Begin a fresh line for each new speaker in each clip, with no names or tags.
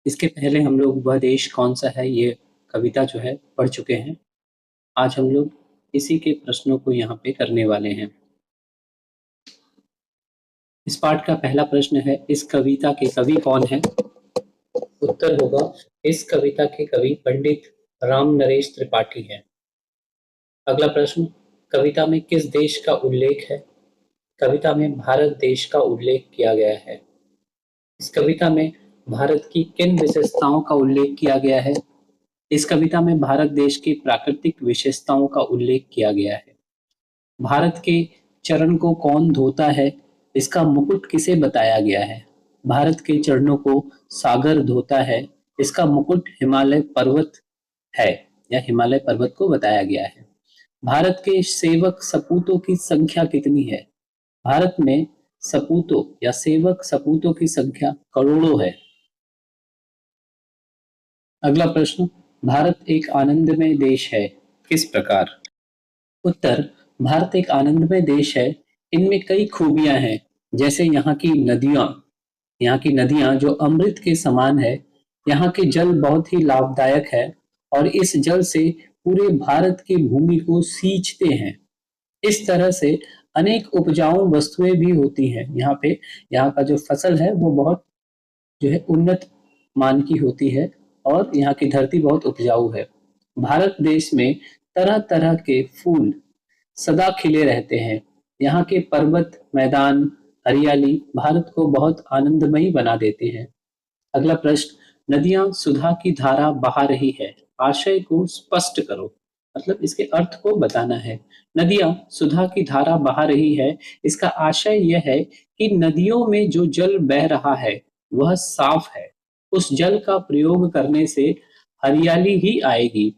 इसके पहले हम लोग वह देश कौन सा है ये कविता जो है पढ़ चुके हैं। आज हम लोग इसी के प्रश्नों को यहाँ पे करने वाले हैं। इस पाठ का पहला प्रश्न है, इस कविता के कवि कौन है? उत्तर होगा, इस कविता के कवि पंडित राम नरेश त्रिपाठी हैं। अगला प्रश्न, कविता में किस देश का उल्लेख है? कविता में भारत देश का उल्लेख किया गया है। इस कविता में भारत की किन विशेषताओं का उल्लेख किया गया है? इस कविता में भारत देश की प्राकृतिक विशेषताओं का उल्लेख किया गया है। भारत के चरण को कौन धोता है? इसका मुकुट किसे बताया गया है? भारत के चरणों को सागर धोता है। इसका मुकुट हिमालय पर्वत है या हिमालय पर्वत को बताया गया है। भारत के सेवक सपूतों की संख्या कितनी है? भारत में सपूतों या सेवक सपूतों की संख्या करोड़ों है। अगला प्रश्न, भारत एक आनंदमय देश है, किस प्रकार? उत्तर, भारत एक आनंदमय देश है। इनमें कई खूबियां हैं, जैसे यहाँ की नदियां जो अमृत के समान है। यहाँ के जल बहुत ही लाभदायक है और इस जल से पूरे भारत की भूमि को सींचते हैं। इस तरह से अनेक उपजाऊ वस्तुएं भी होती हैं यहाँ पे। यहाँ का जो फसल है वो बहुत जो है उन्नत मान की होती है और यहाँ की धरती बहुत उपजाऊ है। भारत देश में तरह तरह के फूल सदा खिले रहते हैं। यहाँ के पर्वत, मैदान, हरियाली भारत को बहुत आनंदमयी बना देते हैं। अगला प्रश्न, नदियां सुधा की धारा बहा रही है, आशय को स्पष्ट करो। मतलब इसके अर्थ को बताना है। नदियां सुधा की धारा बहा रही है, इसका आशय यह है कि नदियों में जो जल बह रहा है वह साफ है। उस जल का प्रयोग करने से हरियाली ही आएगी।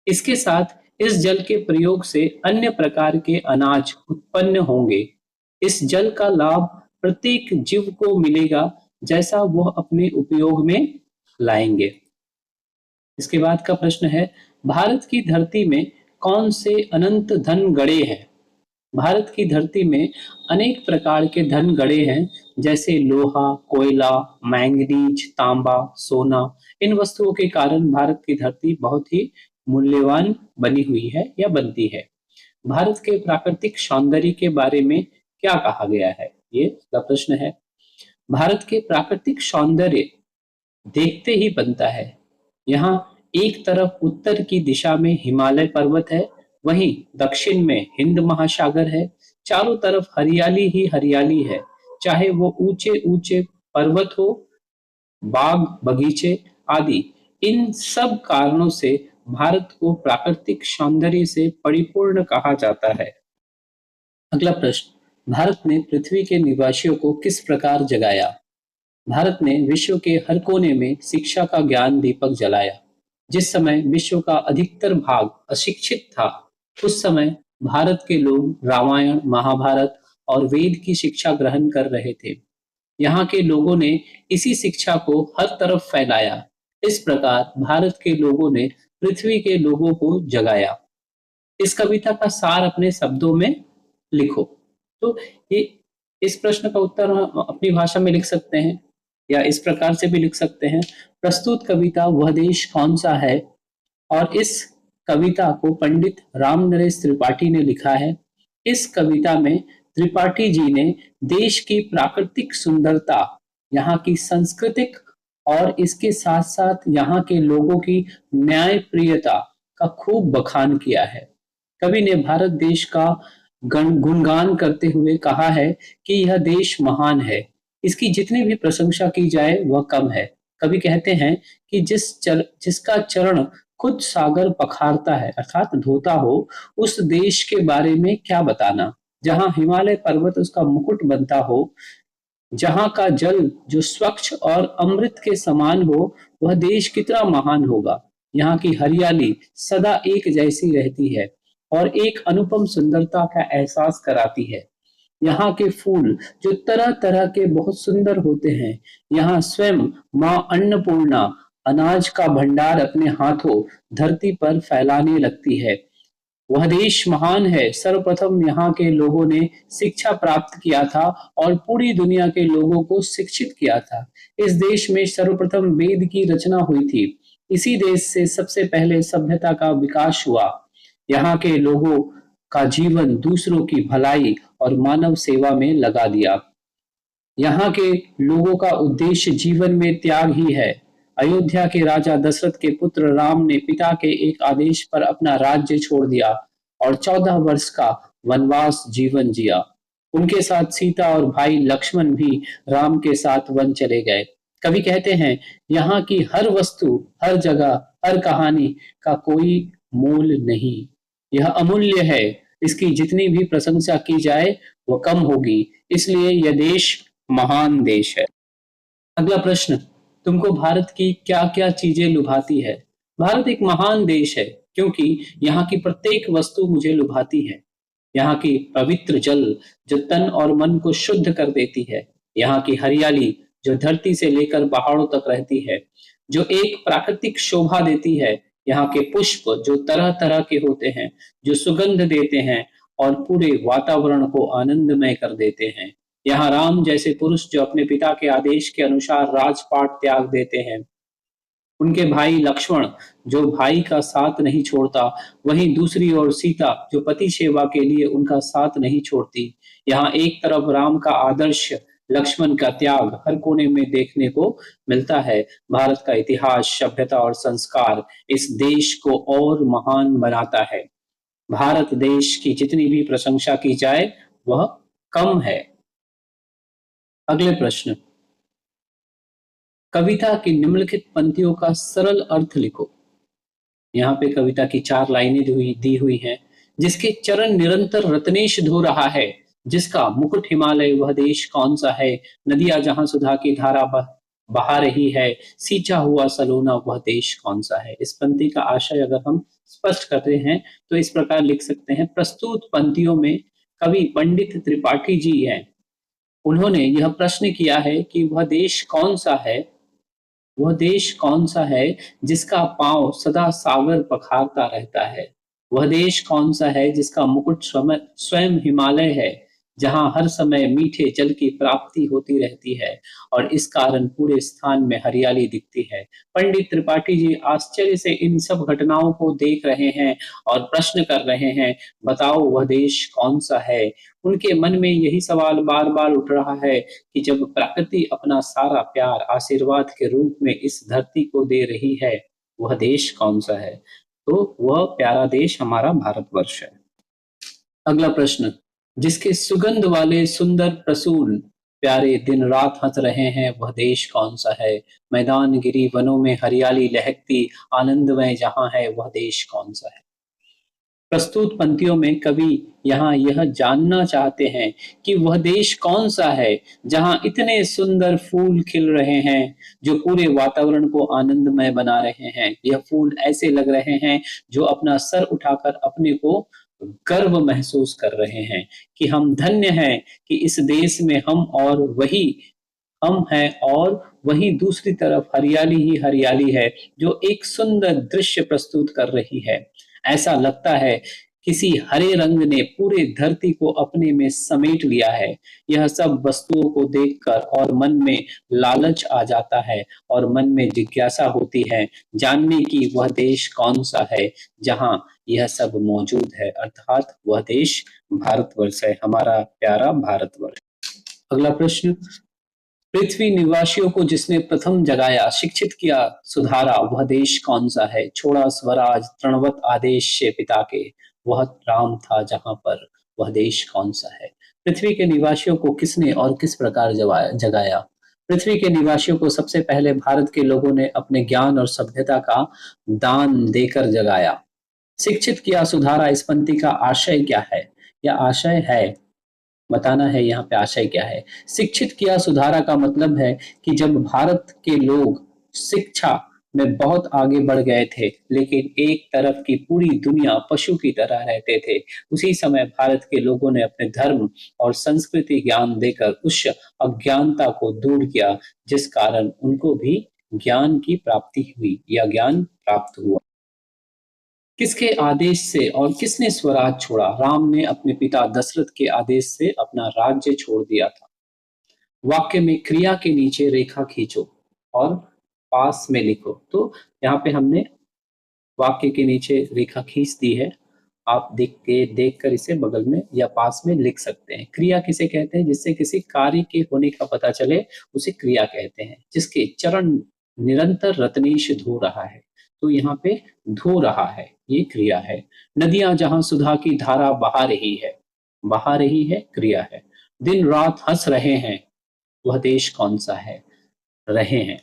इसके साथ इस जल के प्रयोग से अन्य प्रकार के अनाज उत्पन्न होंगे। इस जल का लाभ प्रत्येक जीव को मिलेगा, जैसा वह अपने उपयोग में लाएंगे। इसके बाद का प्रश्न है, भारत की धरती में कौन से अनंत धन गड़े हैं? भारत की धरती में अनेक प्रकार के धन गड़े हैं, जैसे लोहा, कोयला, मैंगनीज, तांबा, सोना। इन वस्तुओं के कारण भारत की धरती बहुत ही मूल्यवान बनी हुई है या बनती है। भारत के प्राकृतिक सौंदर्य के बारे में क्या कहा गया है? ये इसका प्रश्न है। भारत के प्राकृतिक सौंदर्य देखते ही बनता है। यहाँ एक तरफ उत्तर की दिशा में हिमालय पर्वत है, वहीं दक्षिण में हिंद महासागर है। चारों तरफ हरियाली ही हरियाली है, चाहे वो ऊंचे ऊंचे पर्वत हो, बाग बगीचे आदि। इन सब कारणों से भारत को प्राकृतिक सौंदर्य से परिपूर्ण कहा जाता है। अगला प्रश्न, भारत ने पृथ्वी के निवासियों को किस प्रकार जगाया? भारत ने विश्व के हर कोने में शिक्षा का ज्ञान दीपक जलाया। जिस समय विश्व का अधिकतर भाग अशिक्षित था, उस समय भारत के लोग रामायण, महाभारत और वेद की शिक्षा ग्रहण कर रहे थे। यहाँ के लोगों ने इसी शिक्षा को हर तरफ फैलाया। इस प्रकार भारत के लोगों ने पृथ्वी के लोगों को जगाया। इस कविता का सार अपने शब्दों में लिखो। तो ये इस प्रश्न का उत्तर हम अपनी भाषा में लिख सकते हैं या इस प्रकार से भी लिख सकते हैं, प्रस्तुत कविता वह देश कौन सा है? और इस कविता को पंडित राम नरेश त्रिपाठी ने लिखा है। इस कविता में त्रिपाठी जी ने देश की प्राकृतिक सुंदरता, यहाँ की सांस्कृतिक और इसके साथ साथ यहाँ के लोगों की न्यायप्रियता का खूब बखान किया है। कवि ने भारत देश का गुणगान करते हुए कहा है कि यह देश महान है, इसकी जितनी भी प्रशंसा की जाए वह कम है। कवि कहते हैं कि जिसका चरण खुद सागर पखारता है अर्थात धोता हो, उस देश के बारे में क्या बताना। जहां हिमालय पर्वत उसका मुकुट बनता हो, जहां का जल जो स्वच्छ और अमृत के समान हो, वह देश कितना महान होगा। यहाँ की हरियाली सदा एक जैसी रहती है और एक अनुपम सुंदरता का एहसास कराती है। यहाँ के फूल जो तरह तरह के बहुत सुंदर होते हैं। यहाँ स्वयं माँ अन्नपूर्णा अनाज का भंडार अपने हाथों धरती पर फैलाने लगती है। वह देश महान है, सर्वप्रथम यहाँ के लोगों ने शिक्षा प्राप्त किया था और पूरी दुनिया के लोगों को शिक्षित किया था। इस देश में सर्वप्रथम वेद की रचना हुई थी। इसी देश से सबसे पहले सभ्यता का विकास हुआ। यहाँ के लोगों का जीवन दूसरों की भलाई और मानव सेवा में लगा दिया। यहाँ के लोगों का उद्देश्य जीवन में त्याग ही है। अयोध्या के राजा दशरथ के पुत्र राम ने पिता के एक आदेश पर अपना राज्य छोड़ दिया और 14 वर्ष का वनवास जीवन जिया। उनके साथ सीता और भाई लक्ष्मण भी राम के साथ वन चले गए। कवि कहते हैं, यहाँ की हर वस्तु, हर जगह, हर कहानी का कोई मोल नहीं। यह अमूल्य है। इसकी जितनी भी प्रशंसा की जाए वह कम होगी। इसलिए यह देश महान देश है। अगला प्रश्न, तुमको भारत की क्या-क्या चीजें लुभाती है? भारत एक महान देश है क्योंकि यहाँ की प्रत्येक वस्तु मुझे लुभाती है। यहाँ की पवित्र जल जो तन और मन को शुद्ध कर देती है। यहाँ की हरियाली जो धरती से लेकर पहाड़ों तक रहती है, जो एक प्राकृतिक शोभा देती है। यहाँ के पुष्प जो तरह-तरह के होते हैं, जो सुगंध देते हैं और पूरे वातावरण को आनंदमय कर देते हैं। यहाँ राम जैसे पुरुष जो अपने पिता के आदेश के अनुसार राजपाट त्याग देते हैं। उनके भाई लक्ष्मण जो भाई का साथ नहीं छोड़ता, वहीं दूसरी ओर सीता जो पति सेवा के लिए उनका साथ नहीं छोड़ती। यहाँ एक तरफ राम का आदर्श, लक्ष्मण का त्याग हर कोने में देखने को मिलता है। भारत का इतिहास, सभ्यता और संस्कार इस देश को और महान बनाता है। भारत देश की जितनी भी प्रशंसा की जाए वह कम है। अगले प्रश्न, कविता की निम्नलिखित पंक्तियों का सरल अर्थ लिखो। यहाँ पे कविता की 4 लाइनें दी हुई हैं। जिसके चरण निरंतर रत्नेश धो रहा है, जिसका मुकुट हिमालय वह देश कौन सा है, नदियां जहां सुधा की धारा बहा रही है, सींचा हुआ सलोना वह देश कौन सा है। इस पंक्ति का आशय अगर हम स्पष्ट करते हैं तो इस प्रकार लिख सकते हैं। प्रस्तुत पंक्तियों में कवि पंडित त्रिपाठी जी हैं। उन्होंने यह प्रश्न किया है कि वह देश कौन सा है जिसका पांव सदा सागर पखारता रहता है। वह देश कौन सा है जिसका मुकुट स्वयं हिमालय है, जहां हर समय मीठे जल की प्राप्ति होती रहती है और इस कारण पूरे स्थान में हरियाली दिखती है। पंडित त्रिपाठी जी आश्चर्य से इन सब घटनाओं को देख रहे हैं और प्रश्न कर रहे हैं, बताओ वह देश कौन सा है। उनके मन में यही सवाल बार बार उठ रहा है कि जब प्रकृति अपना सारा प्यार आशीर्वाद के रूप में इस धरती को दे रही है, वह देश कौन सा है। तो वह प्यारा देश हमारा भारतवर्ष है। अगला प्रश्न, जिसके सुगंध वाले सुंदर प्रसून प्यारे दिन रात हंस रहे हैं, वह देश कौन सा है। मैदान गिरी वनों में हरियाली लहकती आनंदमय जहां है, वह देश कौन सा है। प्रस्तुत पंक्तियों में कवि यहाँ यह जानना चाहते हैं कि वह देश कौन सा है जहाँ इतने सुंदर फूल खिल रहे हैं जो पूरे वातावरण को आनंदमय बना रहे हैं। यह फूल ऐसे लग रहे हैं जो अपना सर उठाकर अपने को गर्व महसूस कर रहे हैं कि हम धन्य हैं कि इस देश में हम हैं और वहीं दूसरी तरफ हरियाली ही हरियाली है जो एक सुंदर दृश्य प्रस्तुत कर रही है। ऐसा लगता है किसी हरे रंग ने पूरे धरती को अपने में समेट लिया है। यह सब वस्तुओं को देखकर और मन में लालच आ जाता है और मन में जिज्ञासा होती है जानने की वह देश कौन सा है जहां यह सब मौजूद है, अर्थात वह देश भारतवर्ष है, हमारा प्यारा भारतवर्ष। अगला प्रश्न, पृथ्वी निवासियों को जिसने प्रथम जगाया, शिक्षित किया, सुधारा, वह देश कौन सा है। छोड़ा स्वराज तृणवत आदेश से पिता के, वह राम था जहां पर, वह देश कौन सा है। पृथ्वी के निवासियों को किसने और किस प्रकार जगाया। पृथ्वी के निवासियों को सबसे पहले भारत के लोगों ने अपने ज्ञान और सभ्यता का दान देकर जगाया। शिक्षित किया, सुधारा, इस पंक्ति का आशय क्या है। यह आशय है, बताना है यहाँ पे आशय क्या है। शिक्षित किया, सुधारा का मतलब है कि जब भारत के लोग शिक्षा में बहुत आगे बढ़ गए थे, लेकिन एक तरफ की पूरी दुनिया पशु की तरह रहते थे, उसी समय भारत के लोगों ने अपने धर्म और संस्कृति ज्ञान देकर उस अज्ञानता को दूर किया, जिस कारण उनको भी ज्ञान की प्राप्ति हुई या ज्ञान प्राप्त हुआ। किसके आदेश से और किसने स्वराज छोड़ा? राम ने अपने पिता दशरथ के आदेश से अपना राज्य छोड़ दिया था। वाक्य में क्रिया के नीचे रेखा खींचो और पास में लिखो। तो यहाँ पे हमने वाक्य के नीचे रेखा खींच दी है। आप देख कर इसे बगल में या पास में लिख सकते हैं। क्रिया किसे कहते हैं? जिससे किसी कार्य के होने का पता चले, उसे क्रिया कहते हैं। जिसके चरण निरंतर रत्नेश धो रहा है, तो यहाँ पे धो रहा है, ये क्रिया है। नदियां जहां सुधा की धारा बहा रही है क्रिया है। दिन रात हंस रहे हैं, वह देश कौन सा है? रहे हैं।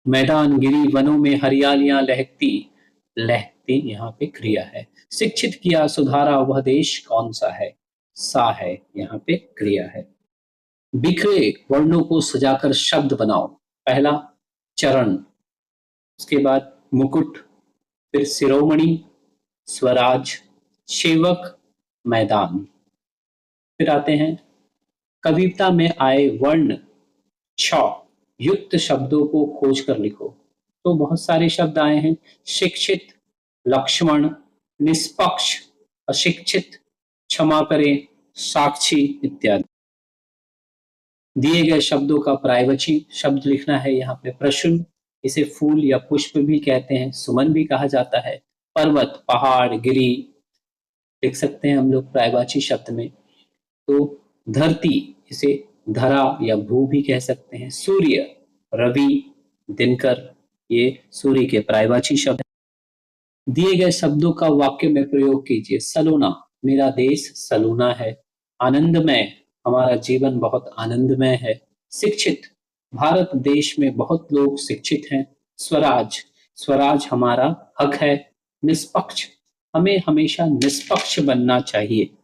मैदान गिरी वनों में हरियालियां लहकती, लहकती यहाँ पे क्रिया है। शिक्षित किया सुधारा वह देश कौन सा है? सा है, यहाँ पे क्रिया है। बिखरे वर्णों को सजाकर शब्द बनाओ। पहला चरण, उसके बाद मुकुट, फिर शिरोमणि, स्वराज, सेवक, मैदान। फिर आते हैं कविता में आए वर्ण छ युक्त शब्दों को खोज कर लिखो। तो बहुत सारे शब्द आए हैं। शिक्षित, लक्ष्मण, निष्पक्ष, अशिक्षित, क्षमा करें, साक्षी इत्यादि। दिए गए शब्दों का पर्यायवाची शब्द लिखना है। यहाँ पे प्रश्न, इसे फूल या पुष्प भी कहते हैं, सुमन भी कहा जाता है। पर्वत, पहाड़, गिरी लिख सकते हैं हम लोग पर्यायवाची शब्द में। तो धरती, इसे धरा या भू भी कह सकते हैं। सूर्य, रवि, दिनकर, ये सूर्य के पर्यायवाची शब्द हैं। दिए गए शब्दों का वाक्य में प्रयोग कीजिए। सलोना, मेरा देश सलूना है। आनंदमय, हमारा जीवन बहुत आनंदमय है। शिक्षित, भारत देश में बहुत लोग शिक्षित हैं। स्वराज, स्वराज हमारा हक है। निष्पक्ष, हमें हमेशा निष्पक्ष बनना चाहिए।